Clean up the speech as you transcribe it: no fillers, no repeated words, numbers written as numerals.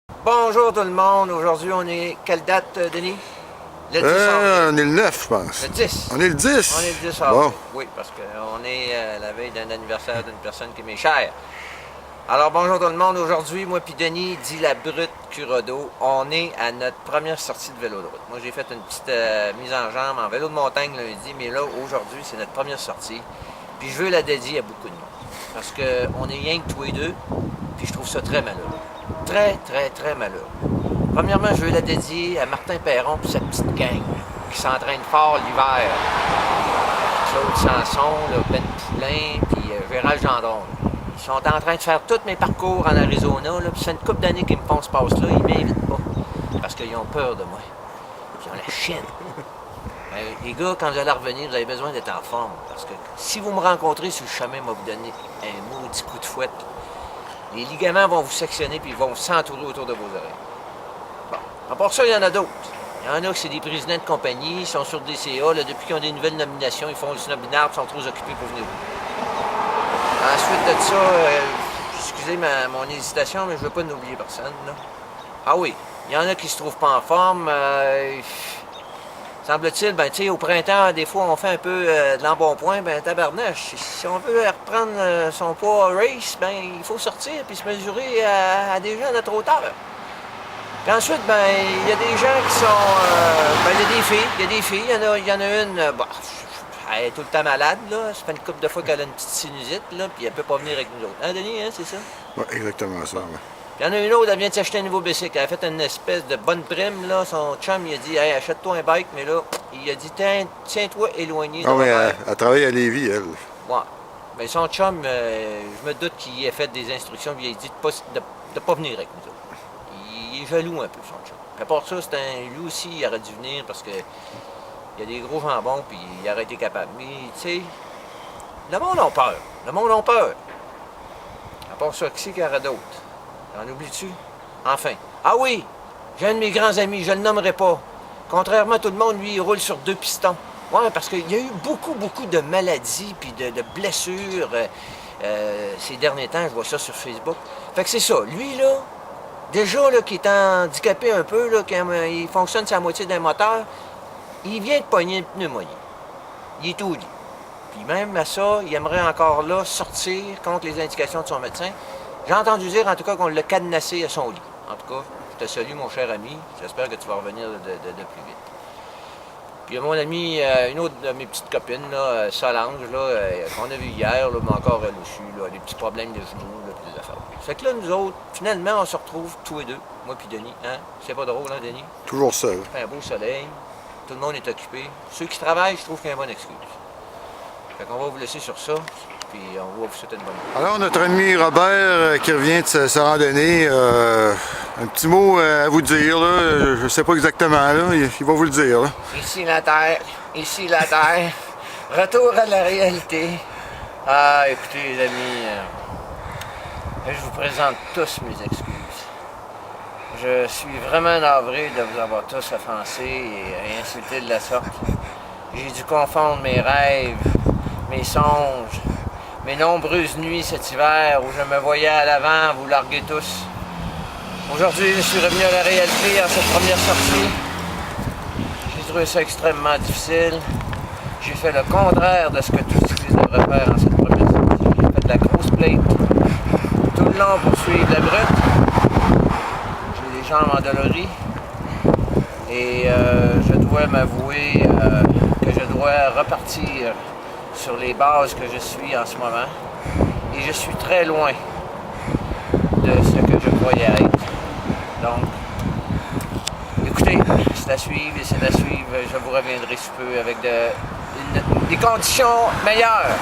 Bonjour tout le monde, aujourd'hui on est, quelle date Denis? Le 10 avril. On est le 9, je pense. Le 10. On est le 10? On est le 10 avril. Bon. Oui, parce qu'on est la veille d'un anniversaire d'une personne qui m'est chère. Alors bonjour tout le monde, aujourd'hui moi puis Denis, dit la brute Curodo, on est à notre première sortie de vélo de route. Moi j'ai fait une petite mise en jambe en vélo de montagne lundi, mais là aujourd'hui c'est notre première sortie. Puis je veux la dédier à beaucoup de monde. Parce qu'on est rien que tous les deux, puis je trouve ça très malheureux. Très malheureux. Premièrement, je veux la dédier à Martin Perron et sa petite gang qui s'entraîne fort l'hiver. Claude Sanson, là, Ben Poulain, puis Gérald Gendron. Ils sont en train de faire tous mes parcours en Arizona, là, puis c'est une couple d'années qu'ils me font ce passe-là, ils m'invitent pas. Parce qu'ils ont peur de moi. Ils ont la chienne. Les gars, quand vous allez revenir, vous avez besoin d'être en forme. Parce que si vous me rencontrez sur le chemin, moi vous donner un maudit coup de fouette. Les ligaments vont vous sectionner puis ils vont s'entourer autour de vos oreilles. Bon. À part ça, il y en a d'autres. Il y en a qui c'est des présidents de compagnie, ils sont sur des CA, là, depuis qu'ils ont des nouvelles nominations, ils font le snobinard, ils sont trop occupés pour venir. Ensuite de ça, excusez mon hésitation, mais je ne veux pas n'oublier personne. Là. Ah oui, il y en a qui se trouvent pas en forme. Semble-t-il, ben, tu sais, au printemps, des fois, on fait un peu de l'embonpoint, ben, tabarnache. Si on veut reprendre son poids race, ben, il faut sortir puis se mesurer à des gens de notre hauteur. Puis ensuite, ben, il y a des gens qui sont, ben, il y a des filles, il y en a une, bah, elle est tout le temps malade, là. Ça fait une couple de fois qu'elle a une petite sinusite, là, puis elle peut pas venir avec nous autres. Hein, Denis, hein, c'est ça? Oui, exactement ça. Ouais. Il y en a une autre, elle vient de s'acheter un nouveau bicycle. Elle a fait une espèce de bonne prime, là. Son chum, il a dit, hey, achète-toi un bike, mais là, il a dit, tiens-toi éloigné de Ah, mais Robert. elle travaille à Lévis, elle. Ouais. Mais son chum, je me doute qu'il a fait des instructions, puis il a dit de pas venir avec nous autres. Il est jaloux un peu, son chum. Puis à part ça, lui aussi, il aurait dû venir parce que il y a des gros jambons, puis il aurait été capable. Mais, tu sais, le monde a peur. Le monde a peur. À part ça, qui c'est qu'il y aurait d'autres? T'en oublies-tu? Enfin. Ah oui! J'ai un de mes grands amis, je ne le nommerai pas. Contrairement à tout le monde, lui, il roule sur 2 pistons. Ouais, parce qu'il y a eu beaucoup de maladies puis de blessures ces derniers temps. Je vois ça sur Facebook. Fait que c'est ça. Lui, là, déjà, là, qui est handicapé un peu, là, il fonctionne sur la moitié d'un moteur, il vient de pogner une pneumonie. Il est tout lit. Puis même à ça, il aimerait encore là sortir contre les indications de son médecin. J'ai entendu dire, en tout cas, qu'on l'a cadenassé à son lit. En tout cas, je te salue, mon cher ami. J'espère que tu vas revenir de plus vite. Puis il y a mon ami, une autre de mes petites copines, là, Solange, là, qu'on a vu hier, là, mais encore elle aussi, là, des petits problèmes de genoux, là, puis des affaires. Fait que là, nous autres, finalement, on se retrouve tous les deux, moi puis Denis. Hein? C'est pas drôle, hein, Denis? Toujours seul. Il fait un beau soleil, tout le monde est occupé. Ceux qui travaillent, je trouve qu'il y a une bonne excuse. Fait qu'on va vous laisser sur ça. Puis on va vous souhaiter une bonne journée. Alors, notre ami Robert qui revient de sa randonnée, un petit mot à vous dire, là. Je ne sais pas exactement, là. Il va vous le dire, là. Ici la Terre, ici la Terre. Retour à la réalité. Ah, écoutez les amis, je vous présente tous mes excuses. Je suis vraiment navré de vous avoir tous offensés et insultés de la sorte. J'ai dû confondre mes rêves, mes songes, mes nombreuses nuits cet hiver où je me voyais à l'avant vous larguer tous. Aujourd'hui, je suis revenu à la réalité en cette première sortie. J'ai trouvé ça extrêmement difficile. J'ai fait le contraire de ce que tout cycliste devrait faire en cette première sortie. J'ai fait de la grosse plate tout le long pour suivre la brute. J'ai les jambes endolories. Et je dois m'avouer que je dois repartir sur les bases que je suis en ce moment. Et je suis très loin de ce que je croyais être. Donc, écoutez, c'est à suivre et c'est à suivre. Je vous reviendrai sous peu avec des conditions meilleures.